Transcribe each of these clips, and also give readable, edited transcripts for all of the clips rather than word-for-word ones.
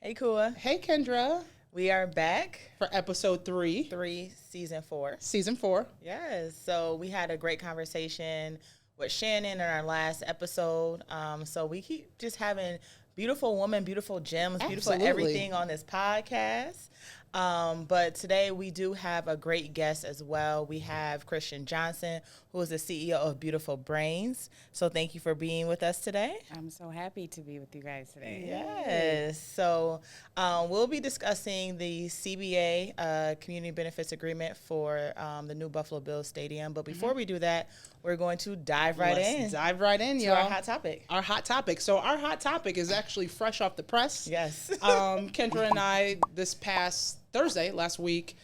Hey, Kua. Hey, Kendra. We are back For episode 3. Season 4. Season 4. Yes. So we had a great conversation with Shannon in our last episode. So we keep just having beautiful women, beautiful gems, beautiful Absolutely. everything on this podcast. But today we do have a great guest as well. We have Christian Johnson, who is the CEO of Beautiful Brains. So thank you for being with us today. I'm so happy to be with you guys today. Yes. So we'll be discussing the CBA Community Benefits Agreement for the new Buffalo Bills Stadium. But before we do that, we're going to dive right Let's dive right in, to y'all. our hot topic. Our hot topic. So our hot topic is actually fresh off the press. Yes. Kendra and I, this past Thursday, last week,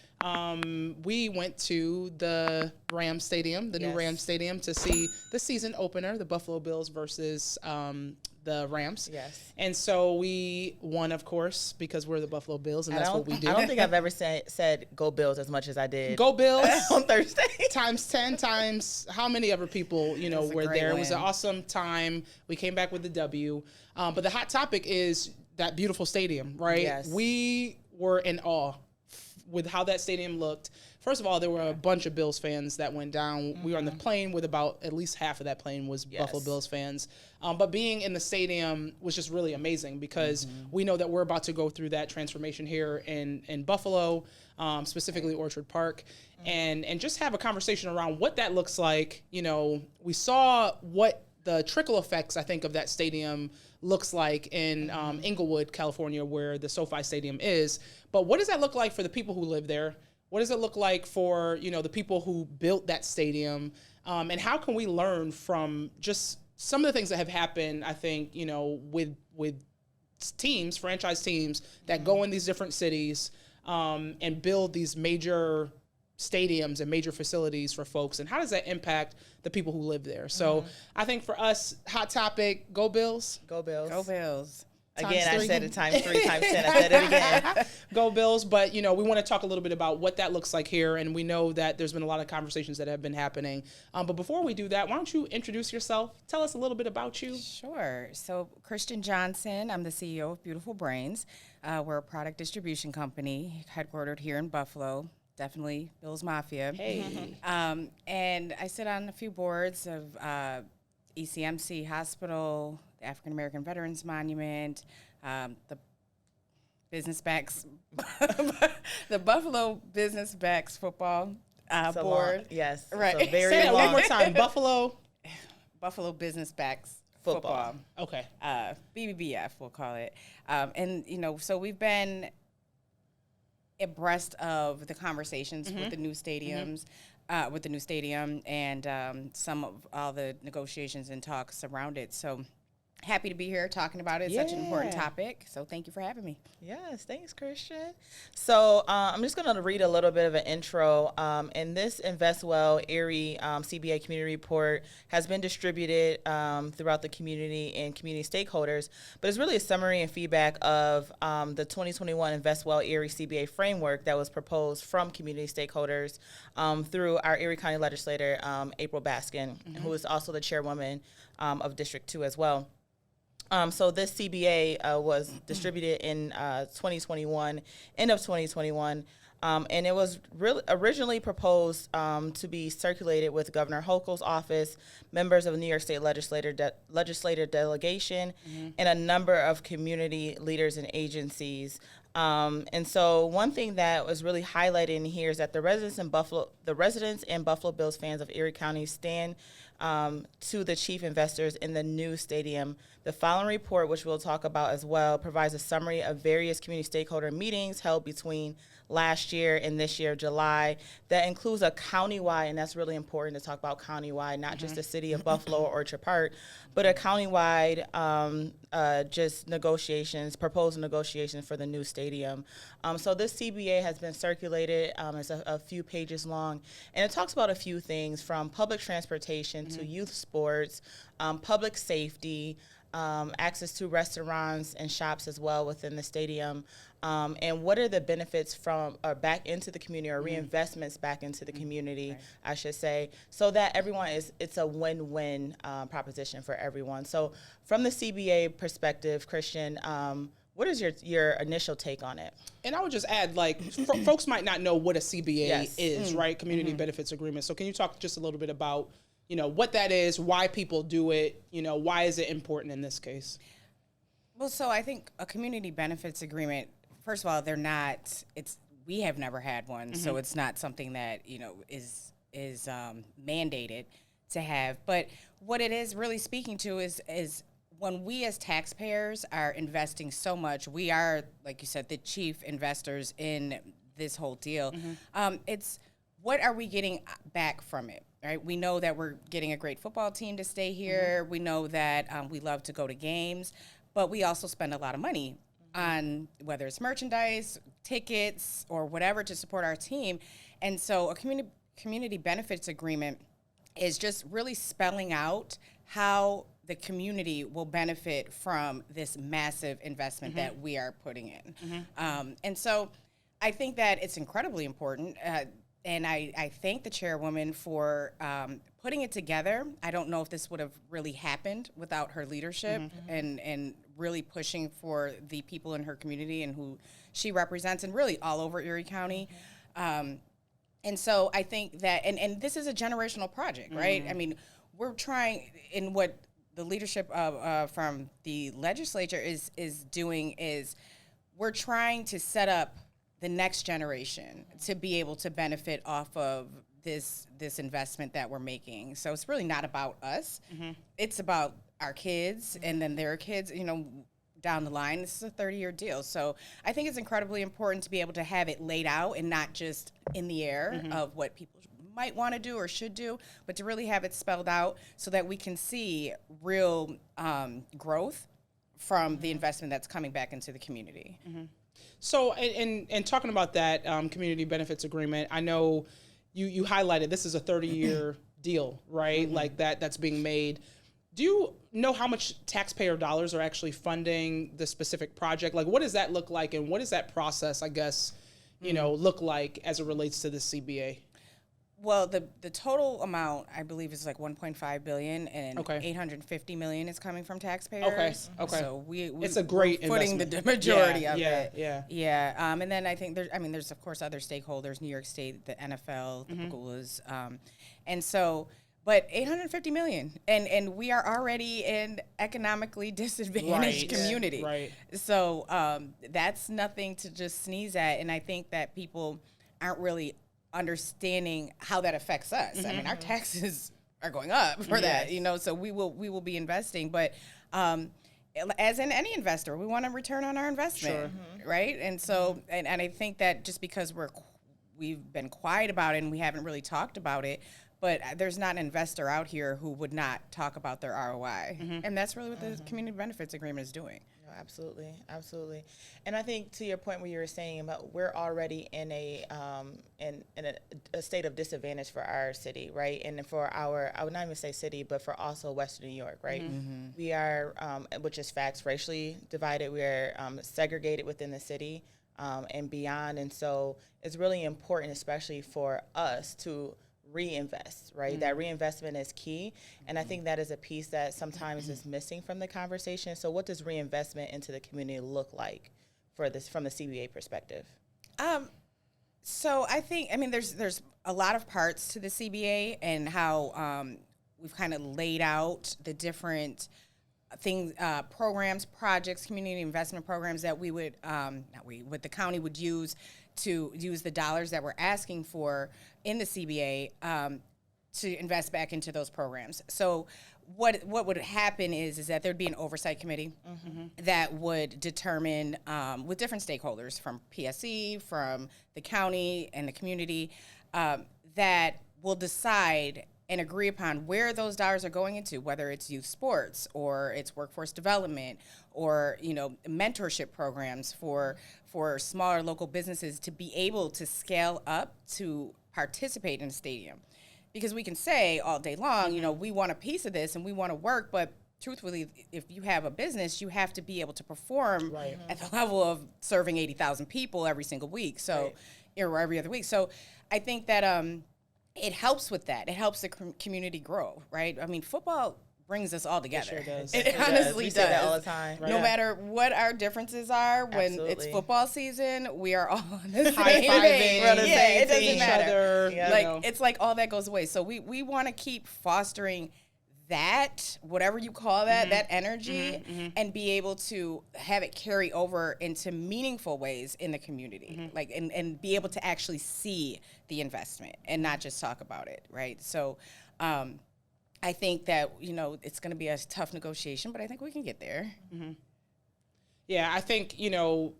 we went to the Rams Stadium, the new Yes. Rams Stadium, to see the season opener, the Buffalo Bills versus the Rams. Yes. And so we won, of course, because we're the Buffalo Bills, and that's what we do. I don't think I've ever said go Bills as much as I did Go Bills. on Thursday. Times 10 times how many other people, It was a were great there. It was an win. awesome time. We came back with the W. But the hot topic is that beautiful stadium, right? Yes. We were in awe with how that stadium looked. First of all, there were a bunch of Bills fans that went down. We were on the plane with about at least half of that plane was Buffalo Bills fans. But being in the stadium was just really amazing because we know that we're about to go through that transformation here in Buffalo, specifically Orchard Park, and just have a conversation around what that looks like. We saw what the trickle effects, I think, of that stadium looks like in Inglewood, California, where the SoFi Stadium is. But what does that look like for the people who live there? What does it look like for, the people who built that stadium? And how can we learn from just some of the things that have happened, I think, with teams, franchise teams that go in these different cities and build these major stadiums and major facilities for folks, and how does that impact the people who live there? So I think for us, hot topic, go Bills. Go Bills. Go Bills. Again, Times I 3. said it times 3, times 10. I said it again. Go Bills. But, we want to talk a little bit about what that looks like here. And we know that there's been a lot of conversations that have been happening. But before we do that, why don't you introduce yourself? Tell us a little bit about you. Sure. So, Christian Johnson, I'm the CEO of Beautiful Brains. We're a product distribution company headquartered here in Buffalo. Definitely Bills Mafia. Hey. And I sit on a few boards of ECMC Hospital, the African American Veterans Monument, the Business Backs, the Buffalo Business Backs football It's a board. long- yes. Right. It's a very Say that long one more time. Buffalo. Buffalo Business Backs Football. football. Okay. BBBF, we'll call it. So we've been abreast of the conversations with the new stadiums, with the new stadium, and some of all the negotiations and talks around it. So happy to be here talking about it. It's such an important Yeah. topic. So thank you for having me. Yes, thanks, Christian. So I'm just going to read a little bit of an intro. And this Invest Well Erie CBA community report has been distributed throughout the community and community stakeholders, but it's really a summary and feedback of the 2021 Invest Well Erie CBA framework that was proposed from community stakeholders through our Erie County legislator, April Baskin, who is also the chairwoman of District 2 as well. So this CBA was distributed in 2021, end of 2021, and it was originally proposed to be circulated with Governor Hochul's office, members of the New York State legislative delegation, and a number of community leaders and agencies. And so one thing that was really highlighted in here is that the residents and Buffalo Bills fans of Erie County stand to the chief investors in the new stadium. The following report, which we'll talk about as well, provides a summary of various community stakeholder meetings held between last year and this year, July, that includes a countywide, and that's really important to talk about countywide, not just the city of Buffalo or Orchard Park, but a countywide just proposed negotiations for the new stadium. So this CBA has been circulated. It's a few pages long, and it talks about a few things from public transportation to youth sports, public safety, access to restaurants and shops as well within the stadium, and what are the benefits from or back into the community or reinvestments back into the community, Right. I should say, so that it's a win-win proposition for everyone. So from the CBA perspective, Christian, What is your initial take on it? And I would just add, like, folks might not know what a CBA is, right? Community Benefits Agreement. So can you talk just a little bit about, what that is, why people do it, why is it important in this case? Well, so I think a community benefits agreement, first of all, we have never had one, so it's not something that, is mandated to have. But what it is really speaking to is when we as taxpayers are investing so much, we are, like you said, the chief investors in this whole deal. It's what are we getting back from it, right? We know that we're getting a great football team to stay here. We know that we love to go to games, but we also spend a lot of money on whether it's merchandise, tickets, or whatever to support our team. And so a community benefits agreement is just really spelling out how the community will benefit from this massive investment that we are putting in. And so I think that it's incredibly important. And I thank the chairwoman for putting it together. I don't know if this would have really happened without her leadership and really pushing for the people in her community and who she represents, and really all over Erie County. And so I think that, and this is a generational project, right? I mean, we're trying, in what the leadership of from the legislature is doing is we're trying to set up the next generation to be able to benefit off of this investment that we're making. So it's really not about us. It's about our kids and then their kids, down the line. This is a 30-year deal. So I think it's incredibly important to be able to have it laid out and not just in the air of what people might want to do or should do, but to really have it spelled out so that we can see real growth from the investment that's coming back into the community. So, and talking about that community benefits agreement, I know you highlighted this is a 30-year deal, right? Like that's being made. Do you know how much taxpayer dollars are actually funding the specific project? Like, what does that look like, and what does that process, I guess, look like as it relates to the CBA? Well, the total amount, I believe, is like $1.5 billion, and $850 million is coming from taxpayers. Okay. So it's a great footing investment. the majority of it. Yeah. And then I think there's of course other stakeholders, New York State, the NFL, the Pagulas, and so. But $850 million, and we are already an economically disadvantaged community. Right. So that's nothing to just sneeze at, and I think that people aren't really understanding how that affects us. I mean, our taxes are going up for that, so we will be investing. But as in any investor, we want a return on our investment, right? And so, and I think that just because we've been quiet about it and we haven't really talked about it, but there's not an investor out here who would not talk about their ROI. And that's really what the community benefits agreement is doing. No, absolutely. And I think to your point where you were saying about we're already in a state of disadvantage for our city, right? And for I would not even say city, but for also Western New York, right? We are, which is facts, racially divided. We are segregated within the city and beyond. And so it's really important, especially for us, to reinvest, right? That reinvestment is key. And I think that is a piece that sometimes is missing from the conversation. So what does reinvestment into the community look like for this from the CBA perspective? So I think, there's a lot of parts to the CBA and how we've kind of laid out the different things, programs, projects, community investment programs that what the county would use to use the dollars that we're asking for in the CBA to invest back into those programs. So what would happen is that there'd be an oversight committee that would determine with different stakeholders from PSE, from the county and the community that will decide and agree upon where those dollars are going into, whether it's youth sports or it's workforce development or mentorship programs for smaller local businesses to be able to scale up to participate in a stadium. Because we can say all day long, we want a piece of this and we want to work, but truthfully, if you have a business, you have to be able to perform at the level of serving 80,000 people every single week, or every other week. So I think that it helps with that. It helps the community grow, right? I mean, football brings us all together. It sure does. It It does. honestly We does. say that all the time. No Yeah. matter what our differences are, when it's Absolutely. football season, we are all on the same High-fiving, page. we're on the Yeah, same it doesn't team. each matter. other. Yeah. Like You know. it's like all that goes away. So we want to keep fostering that, whatever you call that, that energy, and be able to have it carry over into meaningful ways in the community, like and be able to actually see the investment and not just talk about it, right? So I think that, it's going to be a tough negotiation, but I think we can get there. Yeah, I think,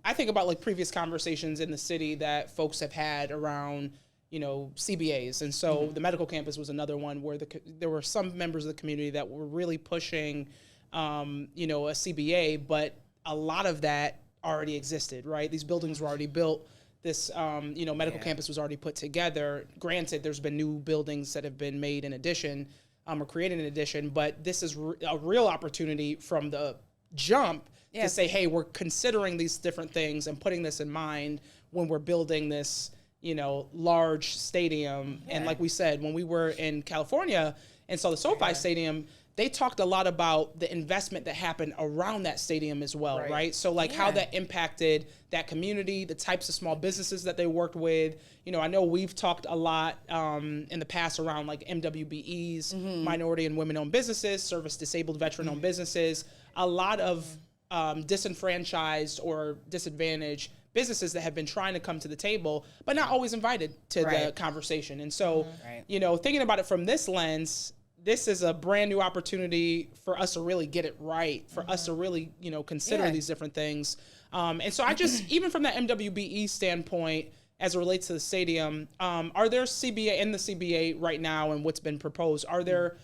I think about like previous conversations in the city that folks have had around, CBAs. And so the medical campus was another one where there were some members of the community that were really pushing, a CBA, but a lot of that already existed, right? These buildings were already built. This, medical campus was already put together. Granted, there's been new buildings that have been made in addition or created in addition, but this is a real opportunity from the jump to say, hey, we're considering these different things and putting this in mind when we're building this, large stadium. And like we said, when we were in California and saw the SoFi Stadium, they talked a lot about the investment that happened around that stadium as well, right? So like how that impacted that community, the types of small businesses that they worked with. I know we've talked a lot in the past around like MWBEs, minority and women-owned businesses, service-disabled veteran-owned businesses, a lot of disenfranchised or disadvantaged businesses that have been trying to come to the table, but not always invited to the conversation. And so, thinking about it from this lens, this is a brand new opportunity for us to really get it right, for us to really, consider these different things. And so I just, even from that MWBE standpoint, as it relates to the stadium, are there in the CBA right now and what's been proposed, are there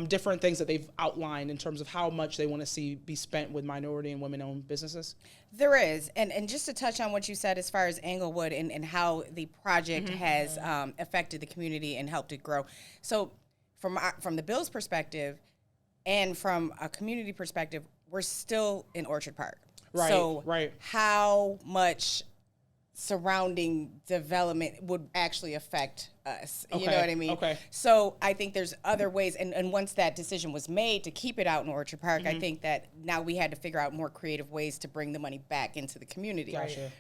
different things that they've outlined in terms of how much they want to see be spent with minority and women-owned businesses? There is. And just to touch on what you said as far as Englewood and how the project has affected the community and helped it grow. So from the Bills' perspective and from a community perspective, we're still in Orchard Park. Right, so right. How much surrounding development would actually affect us? You know what I mean? Okay. So I think there's other ways. And once that decision was made to keep it out in Orchard Park, I think that now we had to figure out more creative ways to bring the money back into the community. Gotcha.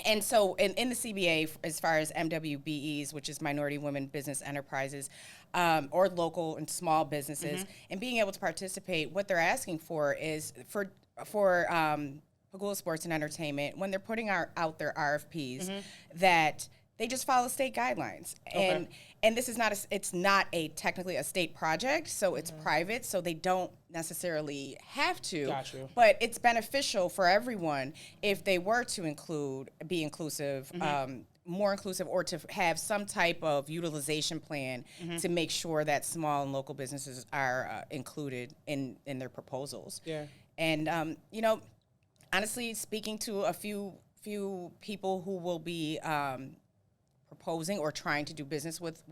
And so in the CBA, as far as MWBEs, which is Minority Women Business Enterprises, or local and small businesses, and being able to participate, what they're asking for is for Pagula Sports and Entertainment, when they're putting out their RFPs, that they just follow state guidelines. And this is it's not technically a state project, so it's private, so they don't necessarily have to. Got you. But it's beneficial for everyone if they were to be inclusive, more inclusive, or to have some type of utilization plan to make sure that small and local businesses are included in their proposals. Yeah. And honestly, speaking to a few people who will be proposing or trying to do business with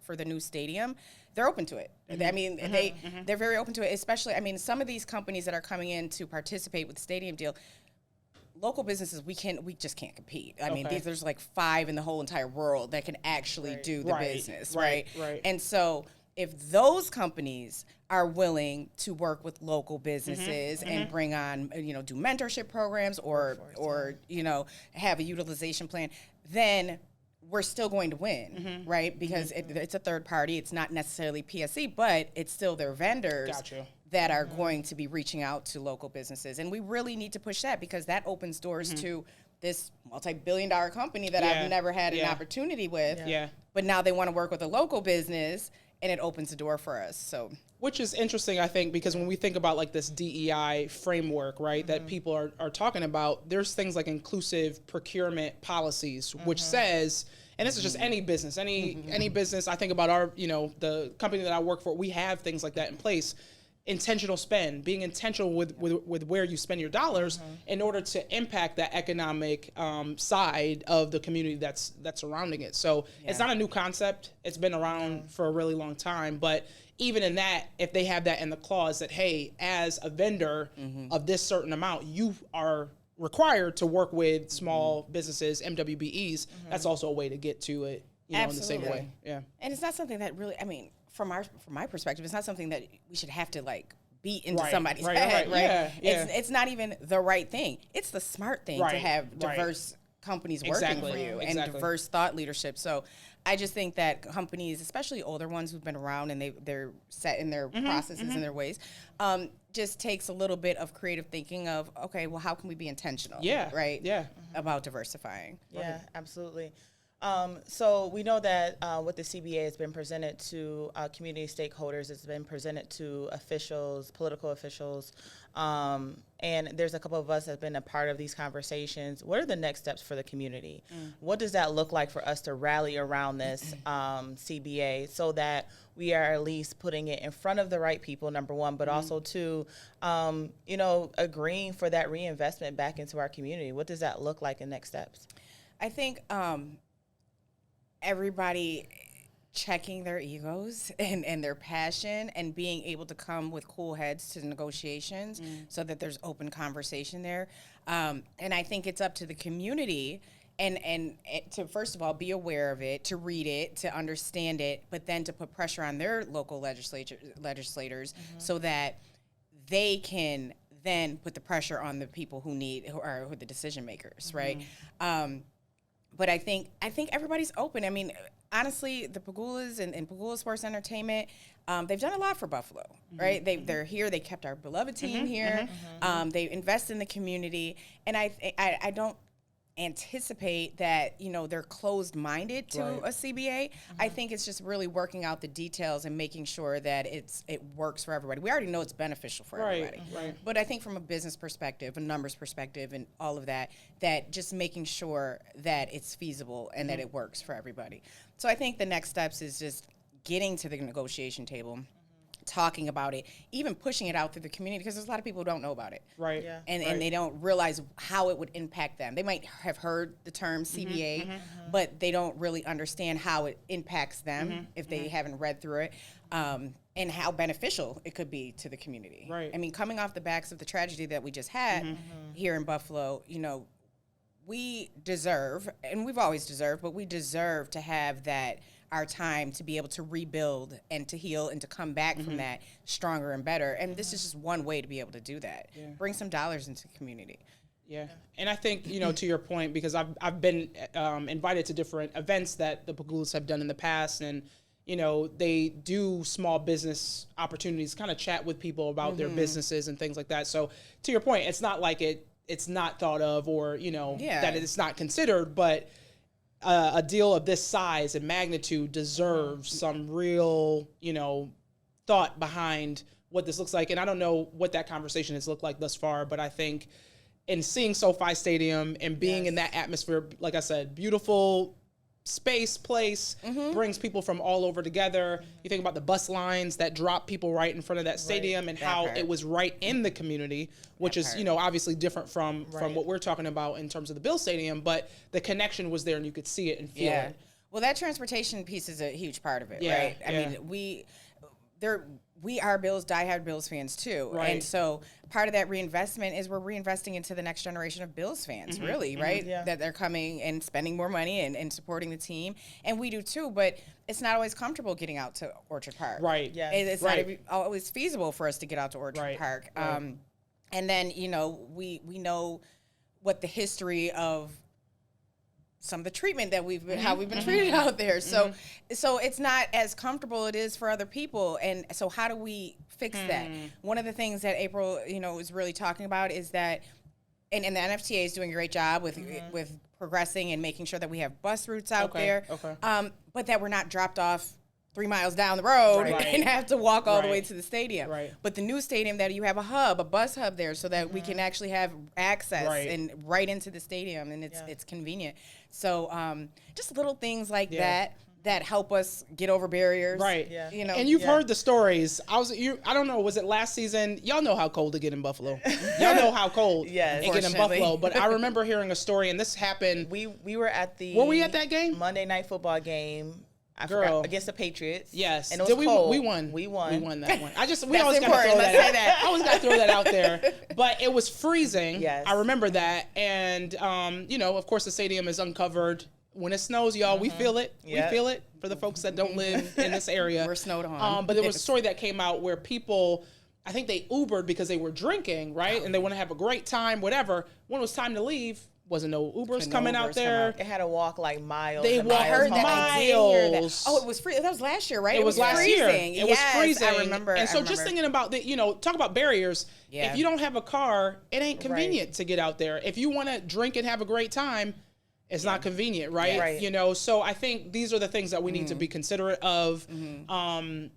for the new stadium, they're open to it. I mean, they're very open to it. Especially, I mean, some of these companies that are coming in to participate with the stadium deal, local businesses, we just can't compete. I mean, there's like 5 in the whole entire world that can actually do the business, right? And so if those companies are willing to work with local businesses and bring on, do mentorship programs or have a utilization plan, then we're still going to win, right? Because it's a third party. It's not necessarily PSC, but it's still their vendors that are going to be reaching out to local businesses. And we really need to push that, because that opens doors to this multi-billion-dollar company that I've never had an opportunity with. But now they want to work with a local business, and it opens the door for us. So, which is interesting, I think, because when we think about like this DEI framework, right, that people are talking about, there's things like inclusive procurement policies, which says, and this is just any business, any business. I think about our, the company that I work for, we have things like that in place. Intentional spend, being intentional with where you spend your dollars in order to impact that economic side of the community that's surrounding it. So it's not a new concept. It's been around for a really long time. But even in that, if they have that in the clause that, hey, as a vendor of this certain amount, you are required to work with small businesses, MWBEs, that's also a way to get to it, in the same way. Yeah. And it's not something that really, I mean, from my perspective, it's not something that we should have to like beat into Right, somebody's right, head, right. Yeah, yeah. It's not even the right thing. It's the smart thing to have diverse companies working for you and diverse thought leadership. So I just think that companies, especially older ones who've been around and they're set in their processes and their ways, just takes a little bit of creative thinking of, okay, well, how can we be intentional? Right? Yeah. About diversifying. Yeah, absolutely. So we know that what the CBA has been presented to community stakeholders, it's been presented to officials, political officials, and there's a couple of us that have been a part of these conversations. What are the next steps for the community? What does that look like for us to rally around this CBA so that we are at least putting it in front of the right people, number one, but also two, agreeing for that reinvestment back into our community? What does that look like in next steps? I think everybody checking their egos and their passion and being able to come with cool heads to negotiations so that there's open conversation there. And I think it's up to the community and to, first of all, be aware of it, to read it, to understand it, but then to put pressure on their local legislators so that they can then put the pressure on the people who are the decision makers, right? But I think everybody's open. I mean, honestly, the Pagulas and Pagula Sports Entertainment, they've done a lot for Buffalo, right? They're here. They kept our beloved team here. They invest in the community, and I don't anticipate that they're closed-minded to a CBA. I think it's just really working out the details and making sure that it works for everybody. We already know it's beneficial for everybody. But I think from a business perspective, a numbers perspective, and all of that just making sure that it's feasible and that it works for everybody. So I think the next steps is just getting to the negotiation table, talking about it, even pushing it out through the community, because there's a lot of people who don't know about it. Right. Yeah. And they don't realize how it would impact them. They might have heard the term CBA, but they don't really understand how it impacts them if they haven't read through it, and how beneficial it could be to the community. Right. I mean, coming off the backs of the tragedy that we just had here in Buffalo, we deserve, and we've always deserved, but we deserve to have our time to be able to rebuild and to heal and to come back from that stronger and better. And this is just one way to be able to do that. Bring some dollars into the community. Yeah. And I think, to your point, because I've been invited to different events that the Pagulas have done in the past, and, they do small business opportunities, kind of chat with people about their businesses and things like that. So to your point, it's not like it's not thought of or, that it's not considered, but a deal of this size and magnitude deserves some real, thought behind what this looks like. And I don't know what that conversation has looked like thus far, but I think in seeing SoFi Stadium and being in that atmosphere, like I said, beautiful place, brings people from all over together. You think about the bus lines that drop people right in front of that stadium and how it was right in the community, which is, obviously different from what we're talking about in terms of the Bill Stadium, but the connection was there and you could see it and feel it. Well, that transportation piece is a huge part of it, right? I mean, we are diehard Bills fans too. Right. And so part of that reinvestment is we're reinvesting into the next generation of Bills fans, really, right? Yeah. That they're coming and spending more money and supporting the team. And we do too, but it's not always comfortable getting out to Orchard Park. Right. Yeah. It's not always feasible for us to get out to Orchard Park. Right. And then, we know what the history of some of the treatment that how we've been treated out there. So it's not as comfortable it is for other people. And so how do we fix that? One of the things that April, is really talking about is that, and the NFTA is doing a great job with progressing and making sure that we have bus routes out there. But that we're not dropped off 3 miles down the road and have to walk all the way to the stadium. Right. But the new stadium, that you have a bus hub there, so that we can actually have access and right into the stadium, and it's convenient. So just little things like that help us get over barriers. Right. Yeah. And you've heard the stories. I don't know, was it last season? Y'all know how cold it get in Buffalo. Y'all know how cold it get in Buffalo. But I remember hearing a story, and this happened. We were at Were we at that game? Monday Night Football game. I forgot, against the Patriots. Yes. And it was cold. We won. We won. We won that one. We That's always got to important. throw Let's that say out. that. I always got to throw that out there. But it was freezing. Yes. I remember that. And, of course, the stadium is uncovered When it snows, y'all, we feel it. Yep. We feel it for the folks that don't live in this area. We're snowed on. But there was a story that came out where people, I think they Ubered because they were drinking, right? And they want to have a great time, whatever. When it was time to leave, wasn't no Ubers coming out there. They had to walk like miles. They and walked miles home. miles. Oh, it was free. That was last year, right? It was last year. freezing. It was freezing. I remember. And so just thinking about the, talk about barriers. Yeah. If you don't have a car, it ain't convenient to get out there. If you want to drink and have a great time, it's not convenient, right? Yeah. Right. So I think these are the things that we need to be considerate of. I'm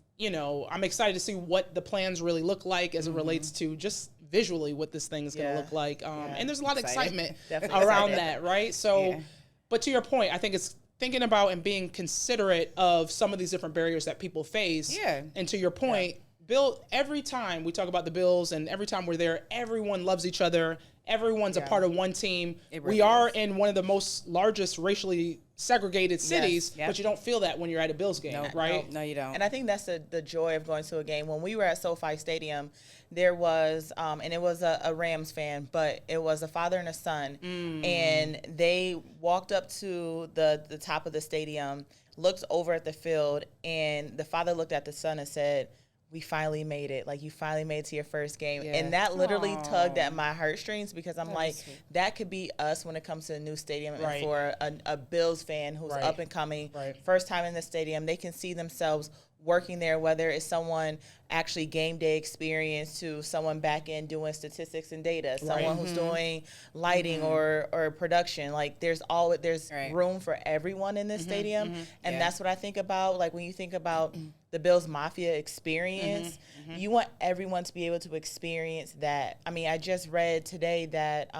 excited to see what the plans really look like as it relates to just visually what this thing is going to look like. And there's a lot of excitement around that, right? So, but to your point, I think it's thinking about and being considerate of some of these different barriers that people face. Yeah. And to your point, Bill, every time we talk about the Bills and every time we're there, everyone loves each other. Everyone's a part of one team. Really we are in one of the most largest racially segregated cities, Yep. but you don't feel that when you're at a Bills game, right? No, you don't. And I think that's the joy of going to a game. When we were at SoFi Stadium, there was, and it was a Rams fan, but it was a father and a son. And they walked up to the top of the stadium, looked over at the field, and the father looked at the son and said, "We finally made it. Like, you finally made it to your first game." Yeah. And that literally tugged at my heartstrings because I'm like, sweet. that could be us when it comes to a new stadium. Right. And for a Bills fan who's Right. up and coming, Right. first time in the stadium, they can see themselves working there, whether it's someone actually game day experience to someone back in doing statistics and data, someone who's doing lighting or production. Like, there's Right. room for everyone in this stadium. And Yeah. that's what I think about. Like, when you think about the Bills Mafia experience, you want everyone to be able to experience that. I mean, I just read today that,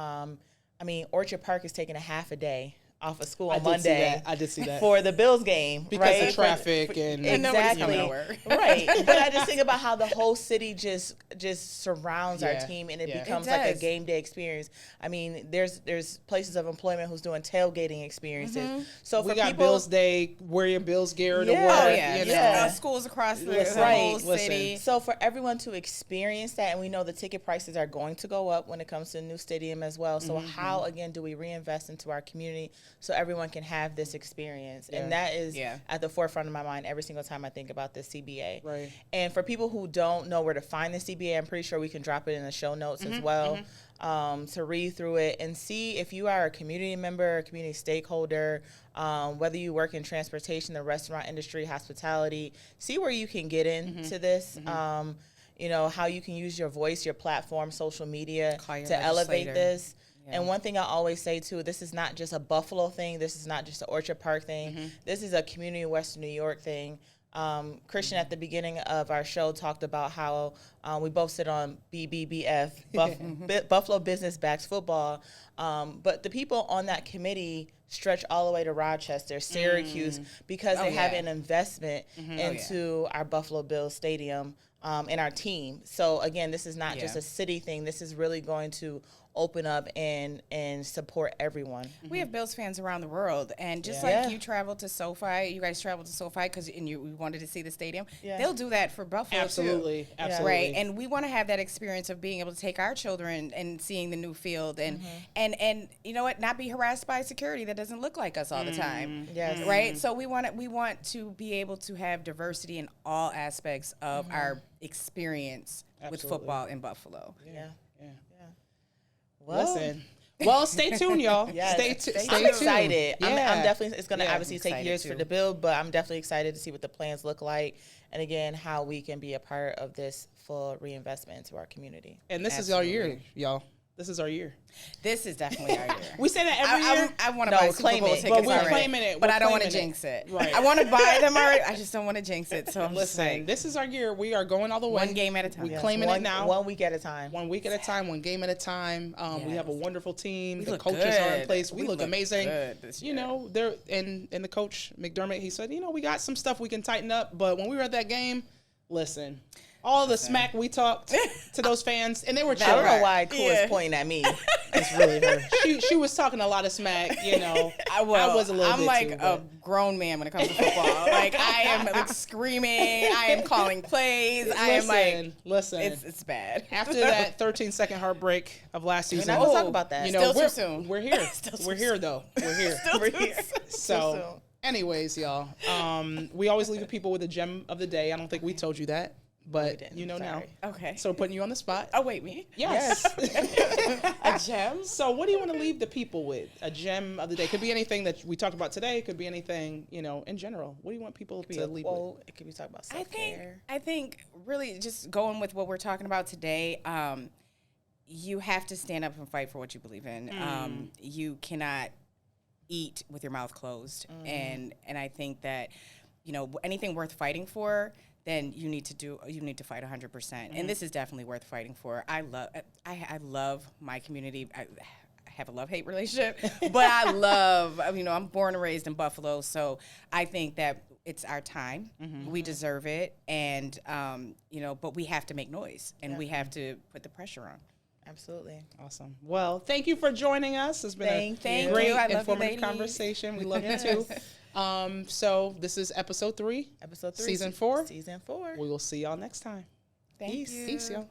Orchard Park is taking a half a day off of school on Monday. I did see that. For the Bills game, Because right? of traffic and nobody's coming to Exactly. work. Right. But I just think about how the whole city just surrounds our Yeah. team, and it Yeah. becomes It like a does. game day experience. I mean, there's places of employment who's doing tailgating experiences. So we for got people, Bills Day, wearing Bills gear to Yeah. work. Oh, yeah. You know. Yeah. Schools across the Listen, whole listen. city. So for everyone to experience that, and we know the ticket prices are going to go up when it comes to the new stadium as well. So how, again, do we reinvest into our community so everyone can have this experience? Yeah. And that is Yeah. at the forefront of my mind every single time I think about the CBA. Right. And for people who don't know where to find the CBA, I'm pretty sure we can drop it in the show notes as well, to read through it and see if you are a community member, a community stakeholder, whether you work in transportation, the restaurant industry, hospitality, see where you can get into this. How you can use your voice, your platform, social media Call your to elevate legislator. this. And one thing I always say, too, this is not just a Buffalo thing. This is not just an Orchard Park thing. This is a community Western New York thing. Christian, at the beginning of our show, talked about how we both sit on BBBF, Buffalo Business Backs Football. But the people on that committee stretch all the way to Rochester, Syracuse, because they have an investment into our Buffalo Bills Stadium and our team. So, again, this is not just a city thing. This is really going to open up and support everyone. We have Bills fans around the world, and just Yeah. like you traveled to SoFi, you guys traveled to SoFi because we wanted to see the stadium. Yeah. They'll do that for Buffalo Absolutely. too. Absolutely. Right, and we want to have that experience of being able to take our children and seeing the new field, and you know what, not be harassed by security that doesn't look like us all the time. Yes. Right, so we want to be able to have diversity in all aspects of our experience with Absolutely. football in Buffalo. Yeah. Yeah. Well, Listen. Well, stay tuned, y'all. Yes. Stay tuned. I'm excited. Yeah. I'm definitely, it's going to Yeah. obviously take Excited years too. for the build, but I'm definitely excited to see what the plans look like. And again, how we can be a part of this full reinvestment into our community. And this is our year, y'all. This is our year. This is definitely our year. We say that every year. I want to No, buy Super claim Bowl it. tickets But we're already, claiming it. but We're I don't want to claiming jinx it. Right. I want to buy them already. I just don't want to jinx it. So I'm just Listen, like, this is our year. We are going all the way. one game at a time. We Yes, claiming one, it now. 1 week at a time. 1 week at a time, one game at a time. We have a wonderful team. We The look coaches are in good. place. We look amazing. good this You year. know, there and the coach McDermott, he said, we got some stuff we can tighten up. But when we were at that game, listen, all the smack we talked to those fans, and they were I chill. don't know why Kua Yeah. is pointing at me. It's really her. She was talking a lot of smack, you know. I was a little I'm bit like too, a grown man when it comes to football. Like I am like screaming. I am calling plays. Listen. It's bad. After that 13-second heartbreak of last season, We're not gonna talk about that. You know, Still too soon. We're here. We're here though. We're here. We're here. So, anyways, y'all, we always leave the people with a gem of the day. I don't think we told you that, but you know now. Okay. So putting you on the spot. Oh wait, me? Yes. A gem? So what do you want to leave the people with? A gem of the day. Could be anything that we talked about today. Could be anything, you know, in general. What do you want people to leave with? It could be talking about self-care. I think really just going with what we're talking about today, you have to stand up and fight for what you believe in. You cannot eat with your mouth closed. And I think that, you know, anything worth fighting for, then you need to fight 100%. And this is definitely worth fighting for. I love my community. I have a love-hate relationship, but I love, you know, I'm born and raised in Buffalo, so I think that it's our time. We deserve it. And, you know, but we have to make noise and we have to put the pressure on. Absolutely. Awesome. Well, thank you for joining us. It's been a great, informative conversation. We love you too. So this is episode 3. Episode 3. Season 4. Season 4. We will see y'all next time. Thank you. Peace, y'all.